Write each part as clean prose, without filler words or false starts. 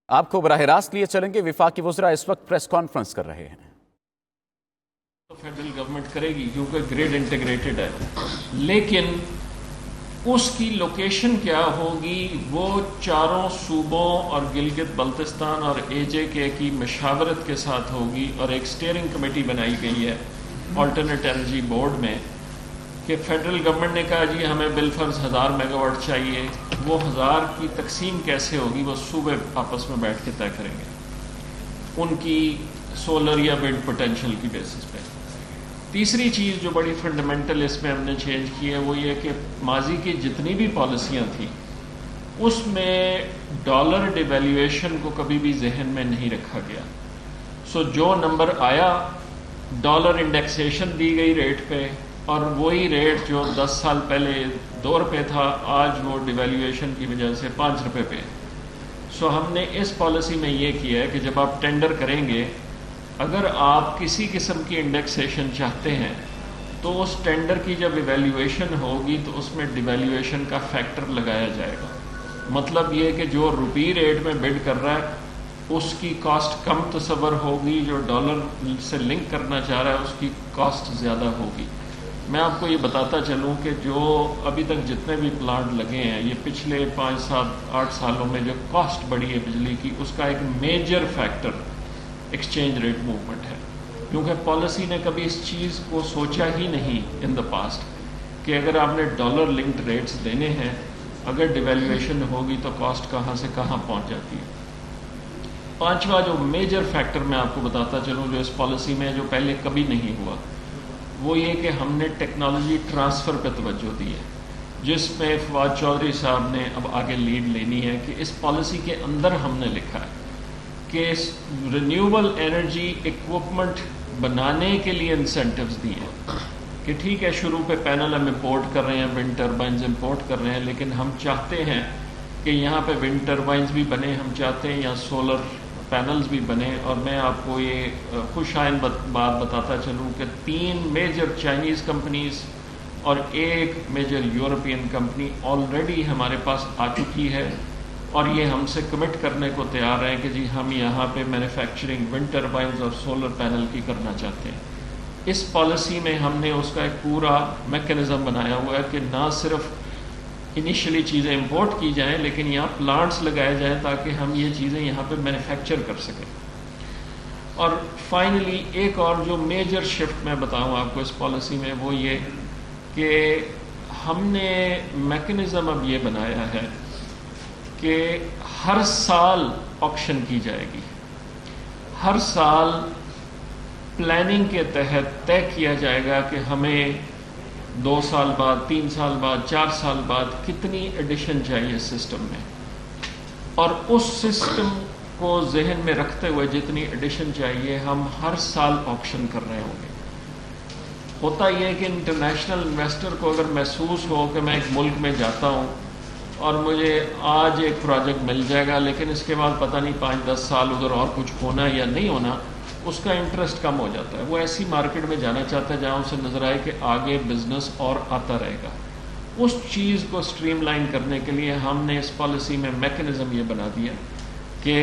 آپ کو براہ راست لیے چلیں گے، وفاقی وزراء اس وقت پریس کانفرنس کر رہے ہیں۔ فیڈرل گورنمنٹ کرے گی کیونکہ گریڈ انٹیگریٹڈ ہے، لیکن اس کی لوکیشن کیا ہوگی وہ چاروں صوبوں اور گلگت بلتستان اور اے جے کے کی مشاورت کے ساتھ ہوگی، اور ایک سٹیئرنگ کمیٹی بنائی گئی ہے آلٹرنیٹ انرجی بورڈ میں کہ فیڈرل گورنمنٹ نے کہا جی ہمیں بالفرض 1000 میگا واٹ چاہیے، وہ 1000 کی تقسیم کیسے ہوگی وہ صوبے آپس میں بیٹھ کے طے کریں گے ان کی سولر یا ونڈ پوٹینشیل کی بیسس پہ۔ تیسری چیز جو بڑی فنڈامنٹل اس میں ہم نے چینج کی ہے وہ یہ کہ ماضی کی جتنی بھی پالیسیاں تھیں اس میں ڈالر ڈیویلیویشن کو کبھی بھی ذہن میں نہیں رکھا گیا۔ سو جو نمبر آیا ڈالر انڈیکسیشن دی گئی ریٹ پہ، اور وہی ریٹ جو 10 سال پہلے 2 روپے تھا آج وہ ڈیویلیویشن کی وجہ سے 5 روپے پہ۔ سو ہم نے اس پالیسی میں یہ کیا ہے کہ جب آپ ٹینڈر کریں گے، اگر آپ کسی قسم کی انڈیکسیشن چاہتے ہیں تو اس ٹینڈر کی جب ایویلیویشن ہوگی تو اس میں ڈیویلیویشن کا فیکٹر لگایا جائے گا۔ مطلب یہ کہ جو روپی ریٹ میں بڈ کر رہا ہے اس کی کاسٹ کم تصور ہوگی، جو ڈالر سے لنک کرنا چاہ رہا ہے اس کی کاسٹ زیادہ ہوگی۔ میں آپ کو یہ بتاتا چلوں کہ جو ابھی تک جتنے بھی پلانٹ لگے ہیں یہ پچھلے 5-7-8 سالوں میں جو کاسٹ بڑھی ہے بجلی کی، اس کا ایک major factor exchange rate movement ہے، کیونکہ پالیسی نے کبھی اس چیز کو سوچا ہی نہیں ان دا پاسٹ کہ اگر آپ نے ڈالر لنکڈ ریٹس دینے ہیں، اگر ڈیویلیویشن ہوگی تو کاسٹ کہاں سے کہاں پہنچ جاتی ہے۔ پانچواں جو میجر فیکٹر میں آپ کو بتاتا چلوں جو اس پالیسی میں جو پہلے کبھی نہیں ہوا، وہ یہ کہ ہم نے ٹیکنالوجی ٹرانسفر پہ توجہ دی ہے، جس میں فواد چودھری صاحب نے اب آگے لیڈ لینی ہے کہ اس پالیسی کے اندر ہم نے لکھا ہے کہ رینیوبل انرجی اکوپمنٹ بنانے کے لیے انسینٹیوز دیے ہیں کہ ٹھیک ہے شروع پہ پینل ہم امپورٹ کر رہے ہیں، ونڈ ٹربائنز امپورٹ کر رہے ہیں، لیکن ہم چاہتے ہیں کہ یہاں پہ ونڈ ٹربائنز بھی بنے، ہم چاہتے ہیں یہاں سولر پینلز بھی بنے۔ اور میں آپ کو یہ خوش آئند بات بتاتا چلوں کہ 3 میجر چائنیز کمپنیز اور 1 میجر یورپین کمپنی آلریڈی ہمارے پاس آ چکی ہے، اور یہ ہم سے کمٹ کرنے کو تیار ہیں کہ جی ہم یہاں پہ مینوفیکچرنگ ونڈ ٹربائنز اور سولر پینل کی کرنا چاہتے ہیں۔ اس پالیسی میں ہم نے اس کا ایک پورا میکینزم بنایا ہوا ہے کہ نہ صرف انیشلی چیزیں امپورٹ کی جائیں لیکن یہاں پلانٹس لگائے جائیں تاکہ ہم یہ چیزیں یہاں پہ مینوفیکچر کر سکیں۔ اور فائنلی ایک اور جو میجر شفٹ میں بتاؤں آپ کو اس پالیسی میں وہ یہ کہ ہم نے میکینزم اب یہ بنایا ہے کہ ہر سال آکشن کی جائے گی، ہر سال پلاننگ کے تحت طے کیا جائے گا کہ ہمیں 2 سال بعد، 3 سال بعد، 4 سال بعد کتنی ایڈیشن چاہیے سسٹم میں، اور اس سسٹم کو ذہن میں رکھتے ہوئے جتنی ایڈیشن چاہیے ہم ہر سال آکشن کر رہے ہوں گے۔ ہوتا یہ ہے کہ انٹرنیشنل انویسٹر کو اگر محسوس ہو کہ میں ایک ملک میں جاتا ہوں اور مجھے آج ایک پروجیکٹ مل جائے گا لیکن اس کے بعد پتہ نہیں 5-10 سال ادھر اور کچھ ہونا یا نہیں ہونا، اس کا انٹرسٹ کم ہو جاتا ہے۔ وہ ایسی مارکیٹ میں جانا چاہتا ہے جہاں اسے نظر آئے کہ آگے بزنس اور آتا رہے گا۔ اس چیز کو سٹریم لائن کرنے کے لیے ہم نے اس پالیسی میں میکینزم یہ بنا دیا کہ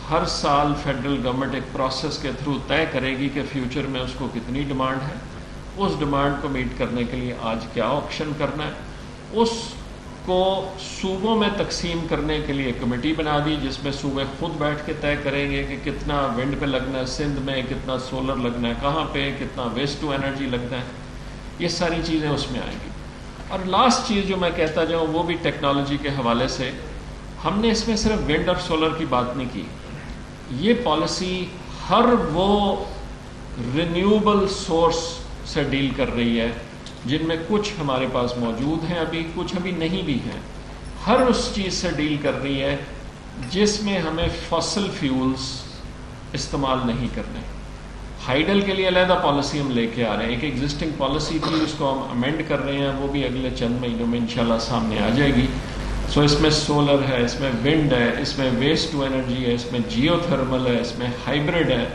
ہر سال فیڈرل گورنمنٹ ایک پروسیس کے تھرو طے کرے گی کہ فیوچر میں اس کو کتنی ڈیمانڈ ہے، اس ڈیمانڈ کو میٹ کرنے کے لیے آج کیا آکشن کرنا ہے، اس کو صوبوں میں تقسیم کرنے کے لیے کمیٹی بنا دی جس میں صوبے خود بیٹھ کے طے کریں گے کہ کتنا ونڈ پہ لگنا ہے سندھ میں، کتنا سولر لگنا ہے کہاں پہ، کتنا ویسٹ ٹو انرجی لگنا ہے، یہ ساری چیزیں اس میں آئیں گی۔ اور لاسٹ چیز جو میں کہتا جاؤں وہ بھی ٹیکنالوجی کے حوالے سے، ہم نے اس میں صرف ونڈ اور سولر کی بات نہیں کی، یہ پالیسی ہر وہ رینیوبل سورس سے ڈیل کر رہی ہے جن میں کچھ ہمارے پاس موجود ہیں ابھی، کچھ ابھی نہیں بھی ہیں، ہر اس چیز سے ڈیل کر رہی ہے جس میں ہمیں فاسل فیولز استعمال نہیں کرنے۔ ہائیڈل کے لیے علیحدہ پالیسی ہم لے کے آ رہے ہیں، ایک ایگزسٹنگ پالیسی تھی اس کو ہم امینڈ کر رہے ہیں، وہ بھی اگلے چند مہینوں میں انشاءاللہ سامنے آ جائے گی۔ سو اس میں سولر ہے، اس میں ونڈ ہے، اس میں ویسٹ ٹو انرجی ہے، اس میں جیو تھرمل ہے، اس میں ہائیبرڈ ہے،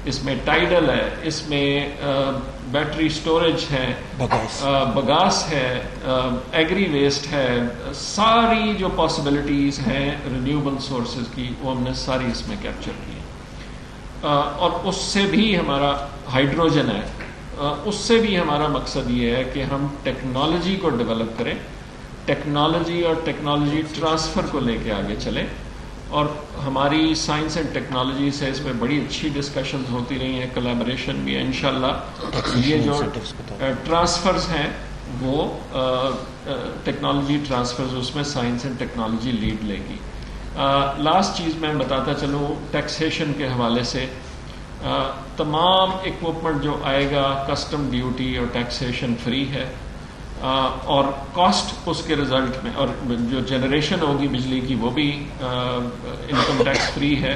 اس میں ٹائیڈل ہے، اس میں بیٹری سٹوریج ہے، بگاس ہے، ایگری ویسٹ ہے، ساری جو پاسبلٹیز ہیں رینیوبل سورسز کی وہ ہم نے ساری اس میں کیپچر کی ہیں۔ اور اس سے بھی ہمارا ہائیڈروجن ہے، اس سے بھی ہمارا مقصد یہ ہے کہ ہم ٹیکنالوجی کو ڈیولپ کریں، ٹیکنالوجی اور ٹیکنالوجی ٹرانسفر کو لے کے آگے چلیں، اور ہماری سائنس اینڈ ٹیکنالوجی سے اس میں بڑی اچھی ڈسکشنز ہوتی رہی ہیں، کولیبریشن بھی ہے انشاءاللہ۔ یہ جو ٹرانسفرز ہیں وہ ٹیکنالوجی ٹرانسفرز، اس میں سائنس اینڈ ٹیکنالوجی لیڈ لے گی۔ لاسٹ چیز میں بتاتا چلوں ٹیکسیشن کے حوالے سے، تمام اکوپمنٹ جو آئے گا کسٹم ڈیوٹی اور ٹیکسیشن فری ہے، اور کاسٹ اس کے رزلٹ میں، اور جو جنریشن ہوگی بجلی کی وہ بھی انکم ٹیکس فری ہے۔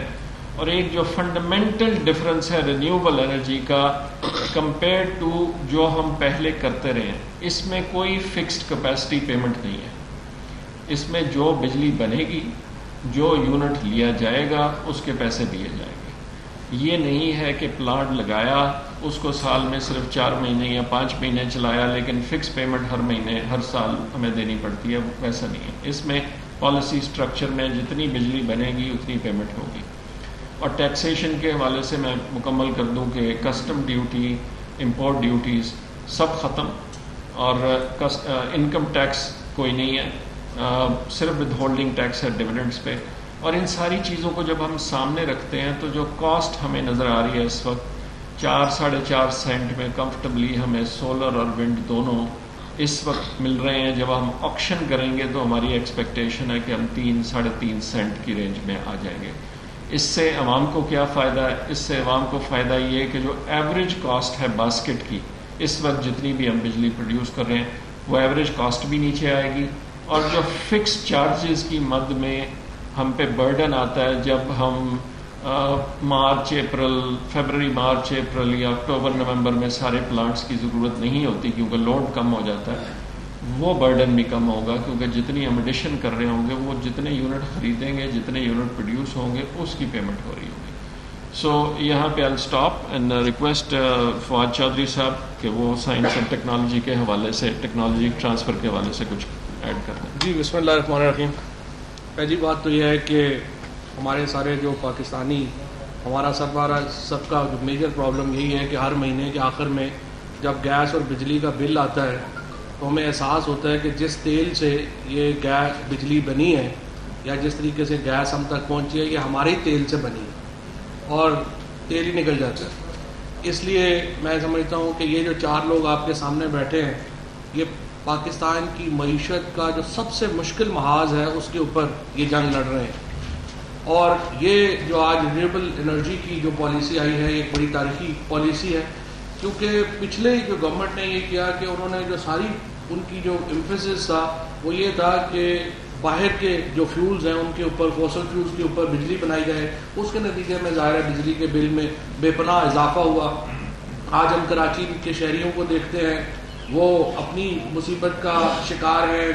اور ایک جو فنڈامنٹل ڈفرنس ہے رینیوبل انرجی کا کمپیئر ٹو جو ہم پہلے کرتے رہے ہیں، اس میں کوئی فکسڈ کیپیسٹی پیمنٹ نہیں ہے۔ اس میں جو بجلی بنے گی، جو یونٹ لیا جائے گا، اس کے پیسے دیے جائیں گے۔ یہ نہیں ہے کہ پلانٹ لگایا، اس کو سال میں صرف 4 مہینے یا 5 مہینے چلایا، لیکن فکس پیمنٹ ہر مہینے ہر سال ہمیں دینی پڑتی ہے، ویسا نہیں ہے۔ اس میں پالیسی سٹرکچر میں جتنی بجلی بنے گی اتنی پیمنٹ ہوگی۔ اور ٹیکسیشن کے حوالے سے میں مکمل کر دوں کہ کسٹم ڈیوٹی، امپورٹ ڈیوٹیز سب ختم، اور انکم ٹیکس کوئی نہیں ہے، صرف ود ہولڈنگ ٹیکس ہے ڈویڈنڈس پہ۔ اور ان ساری چیزوں کو جب ہم سامنے رکھتے ہیں تو جو کاسٹ ہمیں نظر آ رہی ہے اس وقت 4-4.5 سینٹ میں کمفرٹیبلی ہمیں سولر اور ونڈ دونوں اس وقت مل رہے ہیں۔ جب ہم آکشن کریں گے تو ہماری ایکسپیکٹیشن ہے کہ ہم 3-3.5 سینٹ کی رینج میں آ جائیں گے۔ اس سے عوام کو کیا فائدہ ہے؟ اس سے عوام کو فائدہ یہ ہے کہ جو ایوریج کاسٹ ہے باسکٹ کی اس وقت جتنی بھی ہم بجلی پروڈیوس کر رہے ہیں وہ ایوریج کاسٹ بھی نیچے آئے گی، اور جو فکس چارجز کی مد میں ہم پہ برڈن آتا ہے جب ہم فیبرری مارچ اپریل یا اکتوبر نومبر میں سارے پلانٹس کی ضرورت نہیں ہوتی کیونکہ لوڈ کم ہو جاتا ہے، وہ برڈن بھی کم ہوگا، کیونکہ جتنی ہم ایڈیشن کر رہے ہوں گے وہ جتنے یونٹ خریدیں گے، جتنے یونٹ پروڈیوس ہوں گے اس کی پیمنٹ ہو رہی ہوگی۔ سو یہاں پہ I'll stop and request Fawad Chaudhry صاحب کہ وہ سائنس اینڈ ٹیکنالوجی کے حوالے سے، ٹیکنالوجی ٹرانسفر کے حوالے سے کچھ ایڈ کر دیں۔ جی بسم اللہ الرحمن الرحیم۔ پہلی بات تو یہ ہے کہ ہمارے سارے جو پاکستانی، ہمارا سب کا جو میجر پرابلم یہی ہے کہ ہر مہینے کے آخر میں جب گیس اور بجلی کا بل آتا ہے تو ہمیں احساس ہوتا ہے کہ جس تیل سے یہ گیس بجلی بنی ہے یا جس طریقے سے گیس ہم تک پہنچی ہے یہ ہمارے ہی تیل سے بنی ہے اور تیل ہی نکل جاتا ہے۔ اس لیے میں سمجھتا ہوں کہ یہ جو 4 لوگ آپ کے سامنے بیٹھے ہیں یہ پاکستان کی معیشت کا جو سب سے مشکل محاذ ہے اس کے اوپر یہ جنگ لڑ رہے ہیں۔ اور یہ جو آج رینیوبل انرجی کی جو پالیسی آئی ہے یہ ایک بڑی تاریخی پالیسی ہے، کیونکہ پچھلے جو گورنمنٹ نے یہ کیا کہ انہوں نے جو ساری ان کی جو ایمفیسس تھا وہ یہ تھا کہ باہر کے جو فیولز ہیں ان کے اوپر، فوسل فیولز کے اوپر بجلی بنائی جائے۔ اس کے نتیجے میں ظاہر ہے بجلی کے بل میں بے پناہ اضافہ ہوا۔ آج ہم کراچی کے شہریوں کو دیکھتے ہیں وہ اپنی مصیبت کا شکار ہے،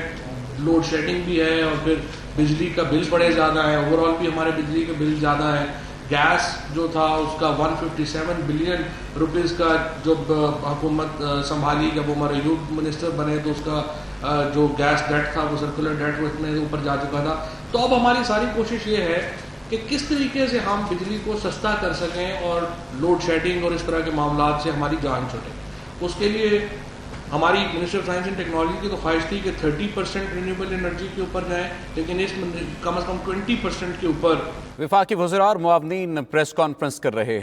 لوڈ شیڈنگ بھی ہے اور پھر بجلی کا بل بڑے زیادہ ہے، اوور آل بھی ہمارے بجلی کے بل زیادہ ہیں۔ گیس جو تھا اس کا 157 بلین روپیز کا جب حکومت سنبھالی، جب عمر ایوب منسٹر بنے تو اس کا جو گیس ڈیٹ تھا وہ سرکولر ڈیٹ وہ اتنے اوپر جا چکا تھا۔ تو اب ہماری ساری کوشش یہ ہے کہ کس طریقے سے ہم بجلی کو سستا کر سکیں اور لوڈ شیڈنگ اور اس طرح کے معاملات سے ہماری جان چھوٹے۔ اس کے لیے ہماری minister of science and technology کی تو خواہش تھی کہ 30% رینیوبل انرجی کے اوپر جائیں، لیکن اس کم از کم 20% کے اوپر۔ وفاقی وزراء اور معاونین پریس کانفرنس کر رہے ہیں۔